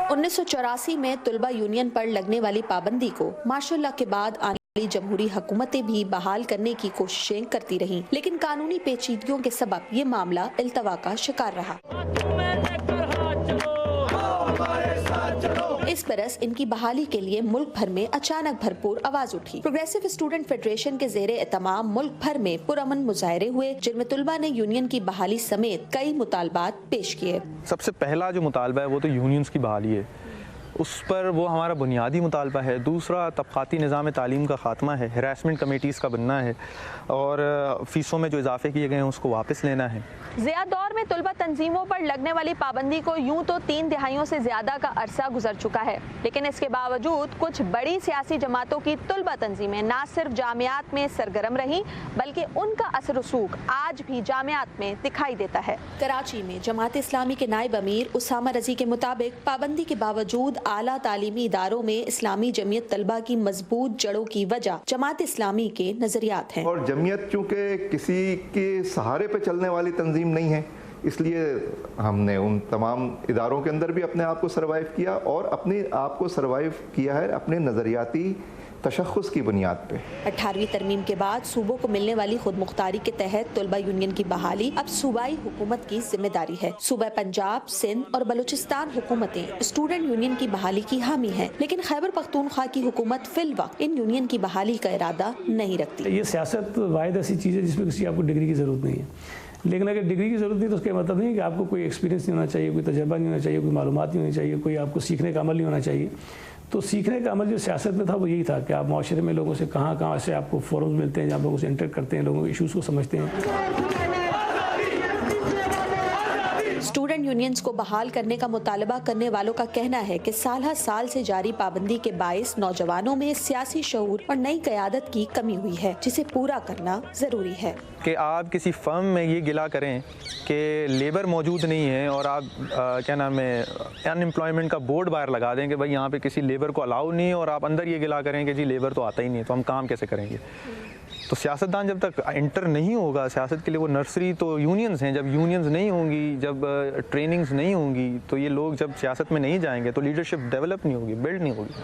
1984 में तलबा यूनियन पर लगने वाली पाबंदी को मार्शल लॉ के बाद आने वाली जमहूरी हुकूमतें भी बहाल करने की कोशिशें करती रहीं, लेकिन कानूनी पेचीदगियों के सबब ये मामला इल्तवा का शिकार रहा। इस बरस इनकी बहाली के लिए मुल्क भर में अचानक भरपूर आवाज उठी। प्रोग्रेसिव स्टूडेंट फेडरेशन के ज़ेरे एहतमाम मुल्क भर में पुरअमन मुजाहरे हुए, जिनमें तुलबा ने यूनियन की बहाली समेत कई मुतालबात पेश किए। सबसे पहला जो मुतालबा है वो तो यूनियंस की बहाली है, उस पर वो हमारा बुनियादी मुतालबा है। दूसरा तबक़ाती निज़ाम तालीम का ख़ात्मा है, हरासमेंट कमेटीज़ का बनना है और फ़ीसों में जो इजाफे किए गए हैं उसको वापस लेना है। ज़िया दौर में तुलबा तंजीमों पर लगने वाली पाबंदी को यूं तो 3 दिहाइयों से ज़्यादा का अरसा गुजर चुका है, लेकिन इसके बावजूद कुछ बड़ी सियासी जमातों की तुलबा तंजीमें ना सिर्फ जामियात में सरगर्म रहीं, बल्कि उनका असर रसूख आज भी जामियात में दिखाई देता है। कराची में जमात इस्लामी के नायब अमीर उसामा रजी के मुताबिक पाबंदी के बावजूद आला तालीमी इदारों में इस्लामी जमीयत तलबा की मजबूत जड़ों की वजह जमात इस्लामी के नजरियात हैं। और जमीयत चूँकि किसी के सहारे पे चलने वाली तंजीम नहीं है, इसलिए हमने उन तमाम इदारों के अंदर भी अपने आप को सर्वाइव किया और अपने आप को सर्वाइव किया है अपने नज़रियाती तशख़्ख़ुस की बुनियाद पे। 18वीं तरमीम के बाद सूबों को मिलने वाली खुद मुख्तारी के तहत तुलबा यूनियन की बहाली अब सूबाई हुकूमत की जिम्मेदारी है। सूबा पंजाब, सिंध और बलूचिस्तान हुकूमतें स्टूडेंट यूनियन की बहाली की हामी हैं, लेकिन खैबर पख्तूनख्वा की हुकूमत फिल वक्त इन यूनियन की बहाली का इरादा नहीं रखती। ये सियासत वाहिद ऐसी चीज़ है जिसमें किसी आपको डिग्री की ज़रूरत नहीं है, लेकिन अगर डिग्री की ज़रूरत नहीं तो उसका मतलब नहीं कि आपको कोई एक्सपीरियंस नहीं होना चाहिए, कोई तजर्बा नहीं होना चाहिए, कोई मालूमात नहीं होनी चाहिए, कोई आपको सीखने का अमल नहीं होना चाहिए। तो सीखने का अमल जो सियासत में था वो यही था कि आप माशरे में लोगों से कहाँ से आपको फोरम्स मिलते हैं जहाँ लोगों से इंटरेक्ट करते हैं, लोगों के इशूज़ को समझते हैं। स्टूडेंट यूनियंस को बहाल करने का मुतालबा करने वालों का कहना है कि साल हर साल से जारी पाबंदी के बाइस नौजवानों में सियासी शऊर और नई क़यादत की कमी हुई है, जिसे पूरा करना ज़रूरी है। कि आप किसी फर्म में ये गिला करें कि लेबर मौजूद नहीं है और आप क्या नाम है अनएम्प्लॉयमेंट का बोर्ड बाहर लगा दें कि भाई यहाँ पे किसी लेबर को अलाउ नहीं है, और आप अंदर ये गिला करें कि जी लेबर तो आता ही नहीं है, तो हम काम कैसे करेंगे। तो सियासतदान जब तक एंटर नहीं होगा सियासत के लिए, वो नर्सरी तो यूनियंस हैं, जब यूनियंस नहीं होंगी, जब ट्रेनिंग्स नहीं होंगी, तो ये लोग जब सियासत में नहीं जाएंगे तो लीडरशिप डेवलप नहीं होगी, बिल्ड नहीं होगी।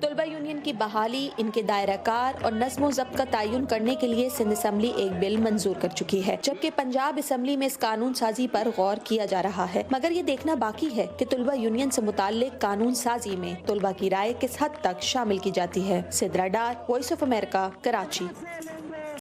तुलबा यूनियन की बहाली, इनके दायराकार और नज़्म ज़ब्त का तयन करने के लिए सिंध असम्बली एक बिल मंजूर कर चुकी है, जबकि पंजाब असम्बली में इस कानून साजी पर गौर किया जा रहा है। मगर ये देखना बाकी है कि तुलबा यूनियन से मुताल्लिक कानून साजी में तुलबा की राय किस हद तक शामिल की जाती है। सिद्रा डार, वॉइस ऑफ अमेरिका, कराची।